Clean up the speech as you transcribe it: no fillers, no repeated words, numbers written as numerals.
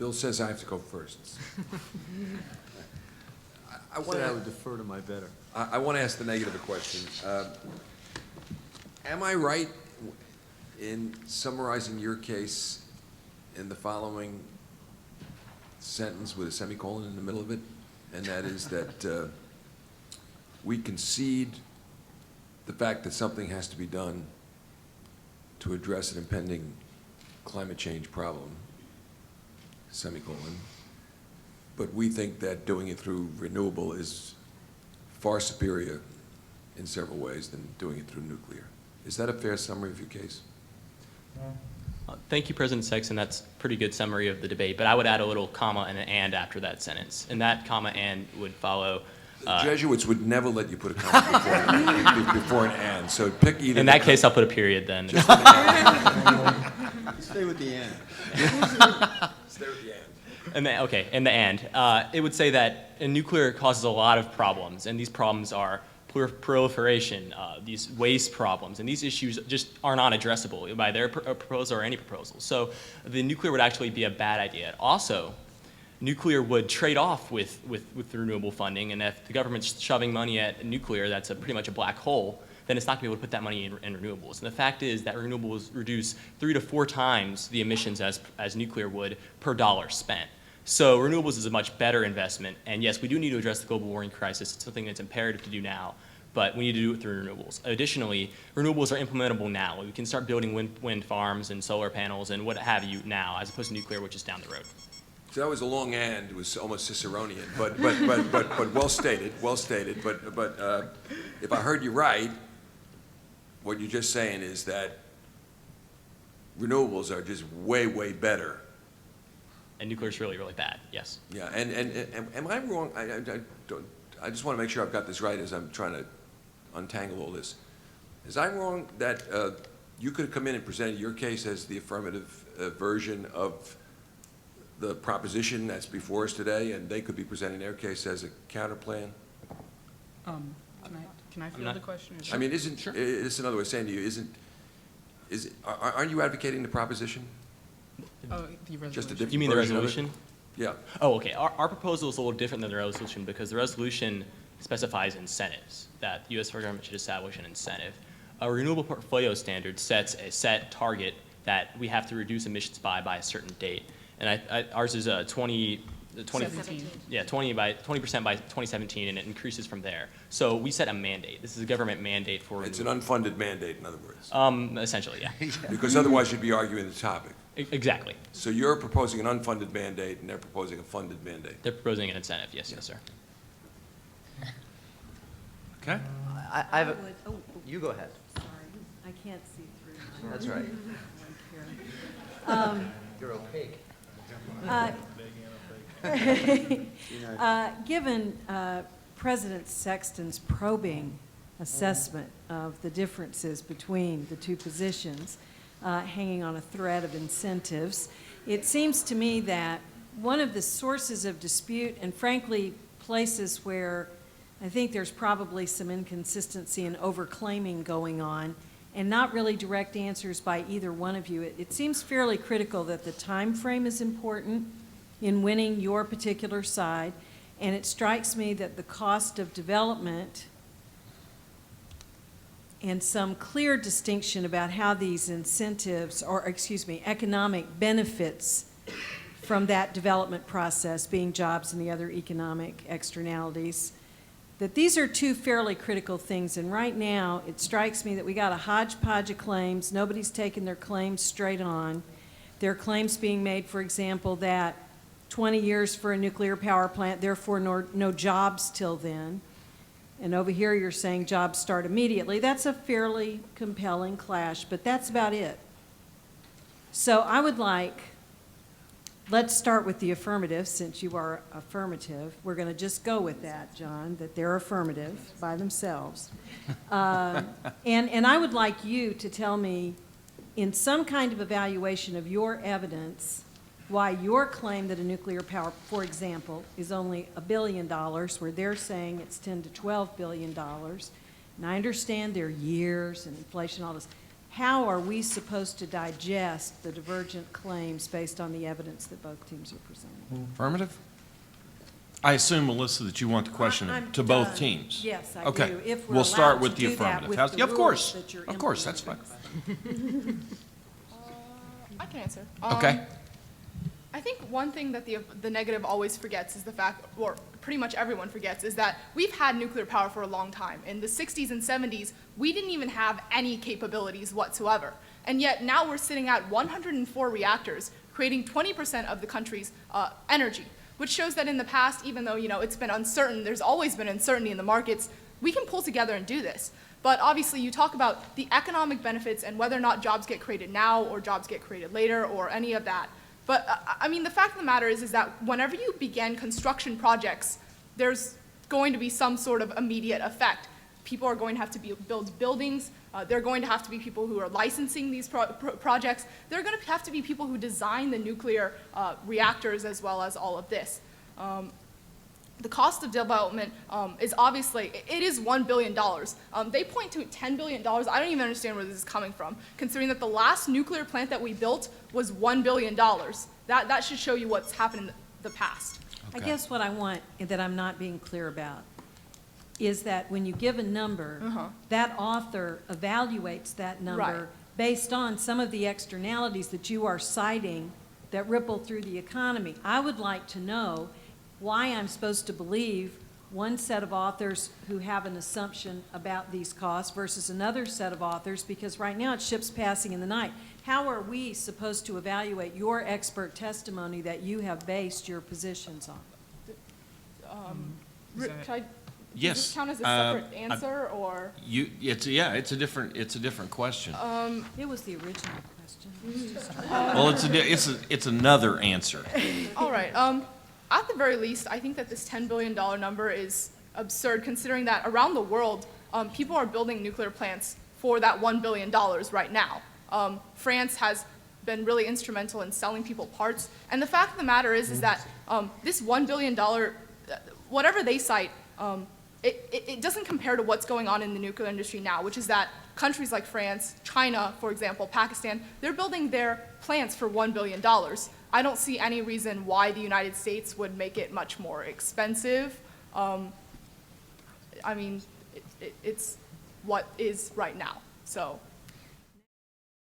Bill says I have to go first. I would defer to my better. I want to ask the negative a question. Am I right in summarizing your case in the following sentence with a semicolon in the middle of it? And that is that we concede the fact that something has to be done to address an impending climate change problem, semicolon, but we think that doing it through renewable is far superior in several ways than doing it through nuclear. Is that a fair summary of your case? Thank you, President Sexton. That's a pretty good summary of the debate, but I would add a little comma and an and after that sentence. And that comma and would follow. The Jesuits would never let you put a comma before an and, so pick either. In that case, I'll put a period then. Stay with the end. Stay with the and. And the and. It would say that nuclear causes a lot of problems, and these problems are proliferation, these waste problems, and these issues just are not addressable by their proposal or any proposal. So the nuclear would actually be a bad idea. Also, nuclear would trade off with the renewable funding, and if the government's shoving money at nuclear, that's pretty much a black hole, then it's not going to be able to put that money in renewables. And the fact is that renewables reduce 3 to 4 times the emissions as nuclear would per dollar spent. So renewables is a much better investment, and yes, we do need to address the global warming crisis. It's something that's imperative to do now, but we need to do it through renewables. Additionally, renewables are implementable now. We can start building wind farms and solar panels and what have you now, as opposed to nuclear, which is down the road. So that was a long and. It was almost Ciceronian, but well stated, well stated. But if I heard you right, what you're just saying is that renewables are just way, way better. And nuclear is really, really bad, yes. Yeah, and am I wrong? I just want to make sure I've got this right as I'm trying to untangle all this. Is I wrong that you could have come in and presented your case as the affirmative version of the proposition that's before us today, and they could be presenting their case as a counter plan? Can I field the question? I mean, isn't, sure. It's another way of saying to you, aren't you advocating the proposition? Oh, the resolution. Just a different You mean the version of it? resolution? Yeah. Oh, okay. Our proposal is a little different than the resolution because the resolution specifies incentives, that the U.S. federal government should establish an incentive. A renewable portfolio standard sets a set target that we have to reduce emissions by a certain date. And ours is 20% by 2017, and it increases from there. So we set a mandate. This is a government mandate for It's an unfunded mandate, in other words. Essentially, yeah. Because otherwise you'd be arguing the topic. Exactly. So you're proposing an unfunded mandate, and they're proposing a funded mandate. They're proposing an incentive, yes, yes, sir. Okay. I have you go ahead. Sorry, I can't see through. That's right. You're opaque. Given President Sexton's probing assessment of the differences between the two positions, hanging on a thread of incentives, it seems to me that one of the sources of dispute, and frankly places where I think there's probably some inconsistency and overclaiming going on, and not really direct answers by either one of you, it seems fairly critical that the time frame is important in winning your particular side, and it strikes me that the cost of development and some clear distinction about how these incentives, or excuse me, economic benefits from that development process, being jobs and the other economic externalities, that these are two fairly critical things. And right now, it strikes me that we got a hodgepodge of claims. Nobody's taken their claims straight on. There are claims being made, for example, that 20 years for a nuclear power plant, therefore no jobs till then. And over here you're saying jobs start immediately. That's a fairly compelling clash, but that's about it. So I would like, let's start with the affirmative, since you are affirmative. We're going to just go with that, John, that they're affirmative by themselves. And I would like you to tell me, in some kind of evaluation of your evidence, why your claim that a nuclear power, for example, is only $1 billion, where they're saying it's $10 to $12 billion. And I understand there are years and inflation, all this. how are we supposed to digest the divergent claims based on the evidence that both teams are presenting? Affirmative? I assume, Melissa, that you want the question I'm to both done. teams? Yes, I Okay. do. If we're We'll start allowed with to the do that affirmative. with How's- the yeah, of course. rules that you're Of course, that's fine. implementing. I can answer. Okay. I think one thing that the negative always forgets is the fact, or pretty much everyone forgets, is that we've had nuclear power for a long time. In the 60s and 70s, we didn't even have any capabilities whatsoever. And yet now we're sitting at 104 reactors, creating 20% of the country's energy, which shows that in the past, even though it's been uncertain, there's always been uncertainty in the markets, we can pull together and do this. But obviously, you talk about the economic benefits and whether or not jobs get created now or jobs get created later or any of that. But I mean, the fact of the matter is that whenever you begin construction projects, there's going to be some sort of immediate effect. People are going to have to build buildings. There are going to have to be people who are licensing these projects. There are going to have to be people who design the nuclear reactors as well as all of this. The cost of development is obviously, it is $1 billion. They point to $10 billion. I don't even understand where this is coming from, considering that the last nuclear plant that we built was $1 billion. That should show you what's happened in the past. I guess what I want, that I'm not being clear about, is that when you give a number, that author evaluates that number Right. based on some of the externalities that you are citing that ripple through the economy. I would like to know why I'm supposed to believe one set of authors who have an assumption about these costs versus another set of authors, because right now it's ships passing in the night. How are we supposed to evaluate your expert testimony that you have based your positions on? Could I, Yes. does this count as a separate answer, or? It's a different question. It was the original question. Well, it's another answer. All right. At the very least, I think that this $10 billion number is absurd, considering that around the world, people are building nuclear plants for that $1 billion right now. France has been really instrumental in selling people parts. And the fact of the matter is that this $1 billion, whatever they cite, it doesn't compare to what's going on in the nuclear industry now, which is that countries like France, China, for example, Pakistan, they're building their plants for $1 billion. I don't see any reason why the United States would make it much more expensive. I mean, it's what is right now. So